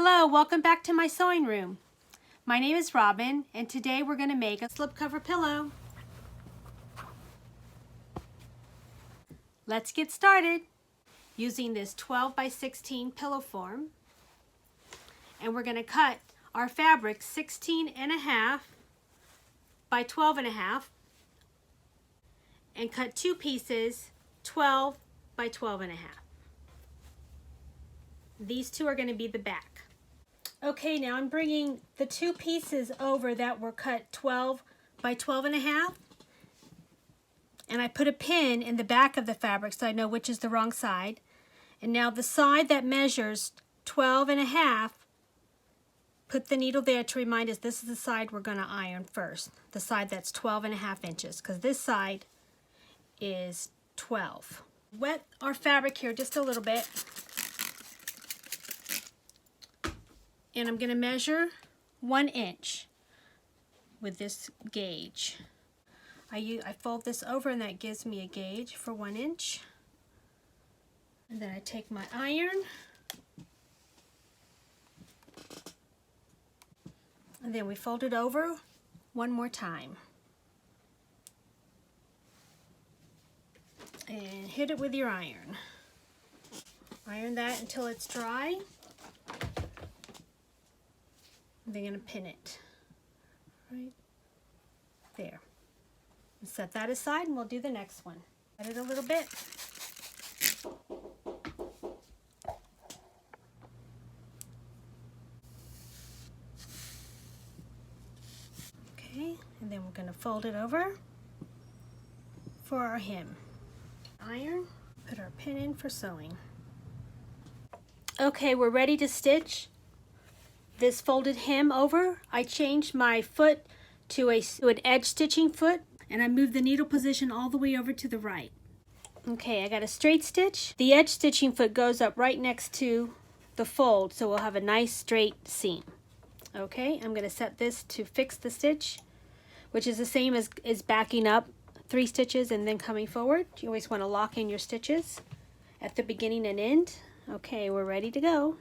Hello, welcome back to my sewing room. My name is Robyn, and today we're going to make a slipcover pillow. Let's get started using this 12 by 16 pillow form. And we're going to cut our fabric 16.5 by 12.5 and cut two pieces 12 by 12.5. These two are going to be the back. Okay, now I'm bringing the two pieces over that were cut 12 by 12.5, and I put a pin in the back of the fabric so I know which is the wrong side. And now the side that measures 12.5, put the needle there to remind us this is the side we're going to iron first. The side that's 12.5 inches, because this side is 12. Wet our fabric here just a little bit. And I'm going to measure 1 inch with this gauge. I fold this over and that gives me a gauge for 1 inch. And then I take my iron. And then we fold it over one more time. And hit it with your iron. Iron that until it's dry. They're going to pin it right there. And set that aside and we'll do the next one. Cut it a little bit. Okay, and then we're going to fold it over for our hem. Iron, put our pin in for sewing. Okay, we're ready to stitch this folded hem over. I changed my foot to an edge stitching foot, and I moved the needle position all the way over to the right. Okay, I got a straight stitch. The edge stitching foot goes up right next to the fold, so we'll have a nice straight seam. Okay, I'm going to set this to fix the stitch, which is the same as backing up 3 stitches and then coming forward. You always want to lock in your stitches at the beginning and end. Okay, we're ready to go.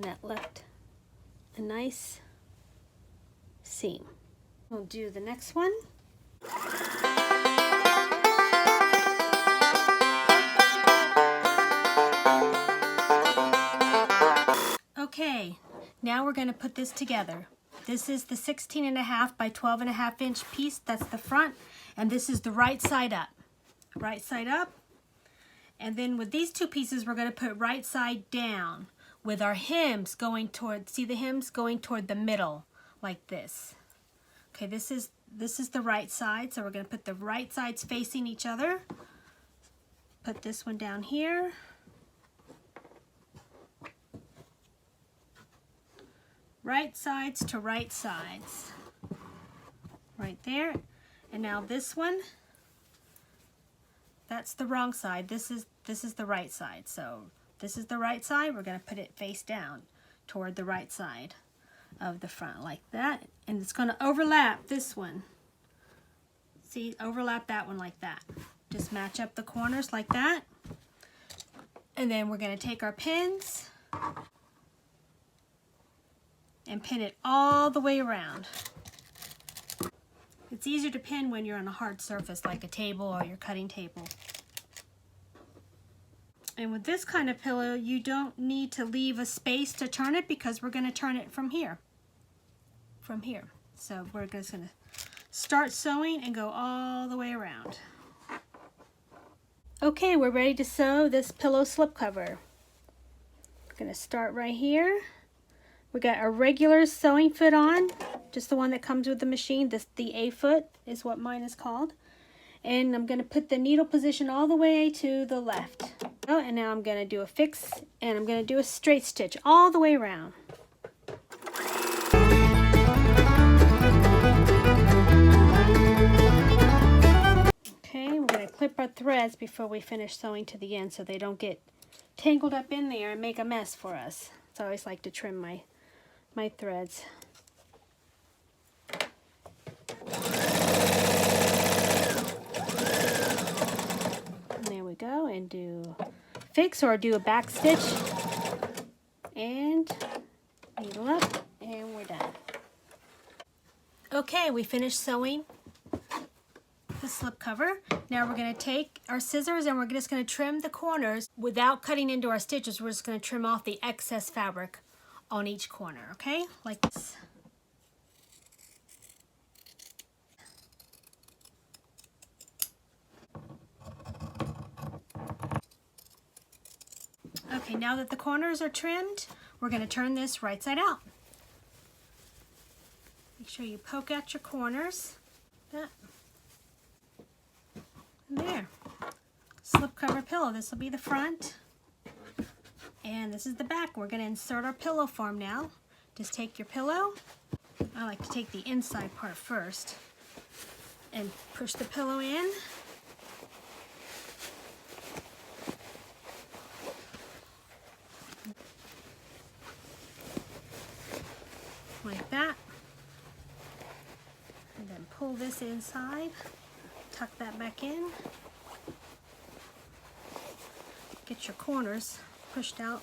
And that left a nice seam. We'll do the next one. Okay, now we're going to put this together. This is the 16.5 by 12.5 inch piece. That's the front, and this is the right side up. Right side up. And then with these two pieces, we're going to put right side down with our hems going toward, see the hems going toward the middle like this. Okay, this is the right side, so we're going to put the right sides facing each other. Put this one down here. Right sides to right sides. Right there. And now this one, that's the wrong side. This is the right side. So this is the right side. We're going to put it face down toward the right side of the front like that. And it's going to overlap this one. See, overlap that one like that. Just match up the corners like that. And then we're going to take our pins and pin it all the way around. It's easier to pin when you're on a hard surface like a table or your cutting table. And with this kind of pillow, you don't need to leave a space to turn it because we're going to turn it from here. From here. So we're just going to start sewing and go all the way around. Okay, we're ready to sew this pillow slipcover. I'm going to start right here. We got a regular sewing foot on, just the one that comes with the machine. The A foot is what mine is called. And I'm going to put the needle position all the way to the left. Oh, and now I'm going to do a fix, and I'm going to do a straight stitch all the way around. Okay, we're going to clip our threads before we finish sewing to the end so they don't get tangled up in there and make a mess for us. So I always like to trim my threads. go and do fix or do a back stitch and needle up, and we're done. Okay, we finished sewing the slip cover. Now we're going to take our scissors and we're just going to trim the corners without cutting into our stitches. We're just going to trim off the excess fabric on each corner, okay? Like this. Okay, now that the corners are trimmed, we're going to turn this right side out. Make sure you poke out your corners. That. And there. Slipcover pillow. This will be the front. And this is the back. We're going to insert our pillow form now. Just take your pillow. I like to take the inside part first. And push the pillow in. Like that. And then pull this inside. Tuck that back in. Get your corners pushed out.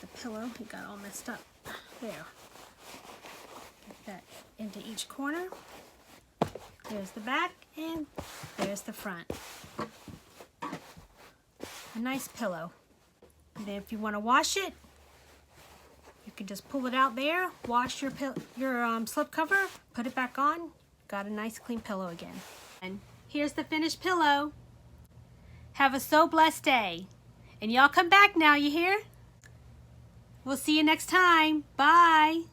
The pillow, it got all messed up. There. Get that into each corner. There's the back and there's the front. A nice pillow. And then if you want to wash it, you can just pull it out there, wash your slip cover, put it back on. Got a nice clean pillow again. And here's the finished pillow. Have a so blessed day. And y'all come back now, you hear? We'll see you next time. Bye.